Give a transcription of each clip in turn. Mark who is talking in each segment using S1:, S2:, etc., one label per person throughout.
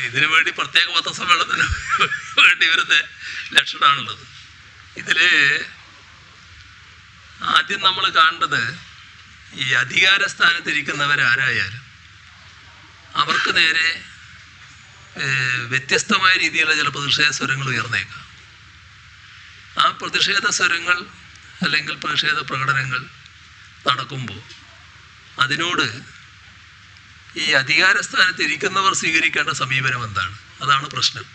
S1: ഇതിനു വേണ്ടി പ്രത്യേക പത്രസമ്മേളനത്തിന് വേണ്ടി വരുന്ന ലക്ഷണമാണുള്ളത്. ഇതിൽ ആദ്യം നമ്മൾ കാണേണ്ടത് ഈ അധികാര സ്ഥാനത്തിരിക്കുന്നവരാരായാലും അവർക്ക് നേരെ വ്യത്യസ്തമായ രീതിയിലുള്ള ചില പ്രതിഷേധ സ്വരങ്ങൾ ഉയർന്നേക്കാം. ആ പ്രതിഷേധ സ്വരങ്ങൾ അല്ലെങ്കിൽ പ്രതിഷേധ പ്രകടനങ്ങൾ നടക്കുമ്പോൾ അതിനോട് ഈ അധികാര സ്ഥാനത്ത് ഇരിക്കുന്നവർ സ്വീകരിക്കേണ്ട സമീപനം എന്താണ്? അതാണ് പ്രശ്നം.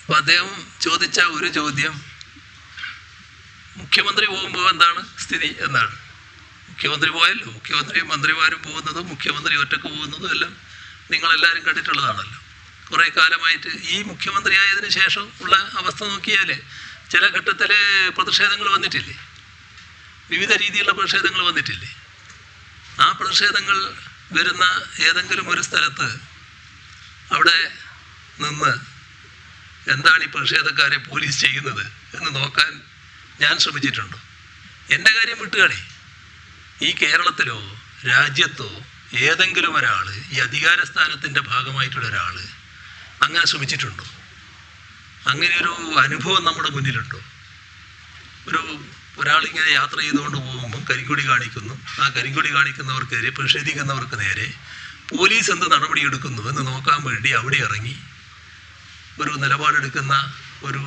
S1: അപ്പം അദ്ദേഹം ചോദിച്ച ഒരു ചോദ്യം, മുഖ്യമന്ത്രി പോകുമ്പോൾ എന്താണ് സ്ഥിതി എന്നാണ്. മുഖ്യമന്ത്രി പോയല്ലോ, മുഖ്യമന്ത്രിയും മന്ത്രിമാരും പോകുന്നതും മുഖ്യമന്ത്രി ഒറ്റക്ക് പോകുന്നതും എല്ലാം നിങ്ങളെല്ലാവരും കണ്ടിട്ടുള്ളതാണല്ലോ. കുറേ കാലമായിട്ട് ഈ മുഖ്യമന്ത്രിയായതിനു ശേഷം ഉള്ള അവസ്ഥ നോക്കിയാൽ ചില ഘട്ടത്തിൽ പ്രതിഷേധങ്ങൾ വന്നിട്ടില്ലേ, വിവിധ രീതിയിലുള്ള പ്രതിഷേധങ്ങൾ വന്നിട്ടില്ലേ. ആ പ്രതിഷേധങ്ങൾ വരുന്ന ഏതെങ്കിലും ഒരു സ്ഥലത്ത് അവിടെ നിന്ന് എന്താണ് ഈ പ്രതിഷേധക്കാരെ പോലീസ് ചെയ്യുന്നത് എന്ന് നോക്കാൻ ഞാൻ ശ്രമിച്ചിട്ടുണ്ടോ? എൻ്റെ കാര്യം വിട്ടുകളി, ഈ കേരളത്തിലോ രാജ്യത്തോ ഏതെങ്കിലും ഒരാൾ, ഈ അധികാര സ്ഥാനത്തിൻ്റെ ഭാഗമായിട്ടുള്ള ഒരാൾ അങ്ങനെ ശ്രമിച്ചിട്ടുണ്ടോ? അങ്ങനെയൊരു അനുഭവം നമ്മുടെ മുന്നിലുണ്ടോ? ഒരാളിങ്ങനെ യാത്ര ചെയ്തുകൊണ്ട് പോകുമ്പോൾ കരിങ്കൊടി കാണിക്കുന്നു, ആ കരിങ്കൊടി കാണിക്കുന്നവർക്കെതിരെ പ്രതിഷേധിക്കുന്നവർക്ക് നേരെ പോലീസ് എന്ത് നടപടിയെടുക്കുന്നു എന്ന് നോക്കാൻ വേണ്ടി അവിടെ ഇറങ്ങി ഒരു നിലപാടെടുക്കുന്ന ഒരു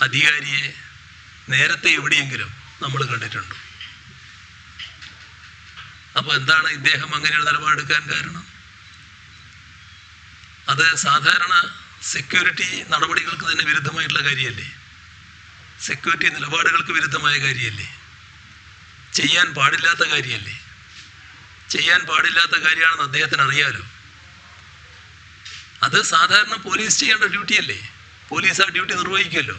S1: അധികാരിയെ നേരത്തെ എവിടെയെങ്കിലും നമ്മൾ കണ്ടിട്ടുണ്ടോ? അപ്പോൾ എന്താണ് ഇദ്ദേഹം അങ്ങനെയൊരു നിലപാടെടുക്കാൻ കാരണം? അത് സാധാരണ സെക്യൂരിറ്റി നടപടികൾക്ക് തന്നെ വിരുദ്ധമായിട്ടുള്ള കാര്യമല്ലേ? സെക്യൂരിറ്റി നിലപാടുകൾക്ക് വിരുദ്ധമായ കാര്യമല്ലേ? ചെയ്യാൻ പാടില്ലാത്ത കാര്യമല്ലേ? ചെയ്യാൻ പാടില്ലാത്ത കാര്യമാണെന്ന് അദ്ദേഹത്തിന് അറിയാലോ. അത് സാധാരണ പോലീസ് ചെയ്യേണ്ട ഡ്യൂട്ടിയല്ലേ? പോലീസ് ആ ഡ്യൂട്ടി നിർവഹിക്കുമല്ലോ.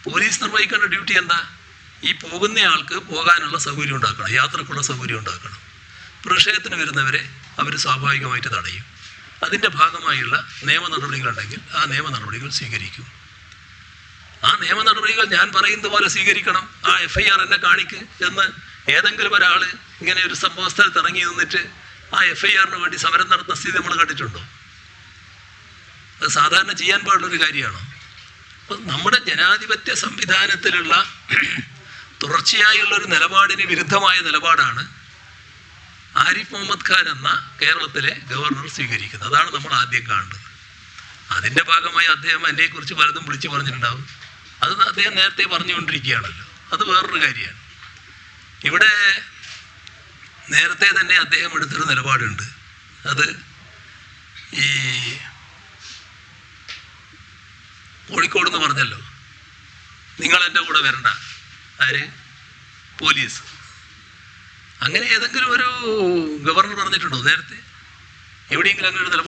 S1: പോലീസ് നിർവഹിക്കേണ്ട ഡ്യൂട്ടി എന്താ? ഈ പോകുന്നയാൾക്ക് പോകാനുള്ള സൗകര്യം ഉണ്ടാക്കണം, യാത്രക്കുള്ള സൗകര്യം ഉണ്ടാക്കണം. പ്രതിഷേധത്തിന് വരുന്നവരെ അവർ സ്വാഭാവികമായിട്ട് തടയും. അതിൻ്റെ ഭാഗമായുള്ള നിയമ നടപടികളുണ്ടെങ്കിൽ ആ നിയമ നടപടികൾ സ്വീകരിക്കും. ആ നിയമ നടപടികൾ ഞാൻ പറയുന്നത് പോലെ സ്വീകരിക്കണം. ആ FIR എന്നെ കാണിക്ക് എന്ന് ഏതെങ്കിലും ഒരാൾ ഇങ്ങനെ ഒരു സംഭവ സ്ഥലത്ത് ഇറങ്ങി നിന്നിട്ട് ആ FIRന് വേണ്ടി സമരം നടത്തുന്ന സ്ഥിതി നമ്മൾ കണ്ടിട്ടുണ്ടോ? അത് സാധാരണ ചെയ്യാൻ പാടുള്ളൊരു കാര്യമാണോ? അപ്പം നമ്മുടെ ജനാധിപത്യ സംവിധാനത്തിലുള്ള തുടർച്ചയായുള്ളൊരു നിലപാടിന് വിരുദ്ധമായ നിലപാടാണ് ആരിഫ് മുഹമ്മദ് ഖാൻ എന്ന കേരളത്തിലെ ഗവർണർ സ്വീകരിക്കുന്നത്. അതാണ് നമ്മൾ ആദ്യം കാണേണ്ടത്. അതിൻ്റെ ഭാഗമായി അദ്ദേഹം എന്നെക്കുറിച്ച് പലതും വിളിച്ചു പറഞ്ഞിട്ടുണ്ടാവും. അത് അദ്ദേഹം നേരത്തെ പറഞ്ഞുകൊണ്ടിരിക്കുകയാണല്ലോ. അത് വേറൊരു കാര്യമാണ്. ഇവിടെ നേരത്തെ തന്നെ അദ്ദേഹം എടുത്തൊരു നിലപാടുണ്ട്. അത് ഈ കോഴിക്കോട് എന്ന് പറഞ്ഞല്ലോ, നിങ്ങൾ എൻ്റെ കൂടെ വരണ്ട. ആര്? പോലീസ്. അങ്ങനെ ഏതെങ്കിലും ഒരു ഗവർണർ പറഞ്ഞിട്ടുണ്ടോ നേരത്തെ? എവിടെയെങ്കിലും അങ്ങനെ ഒരു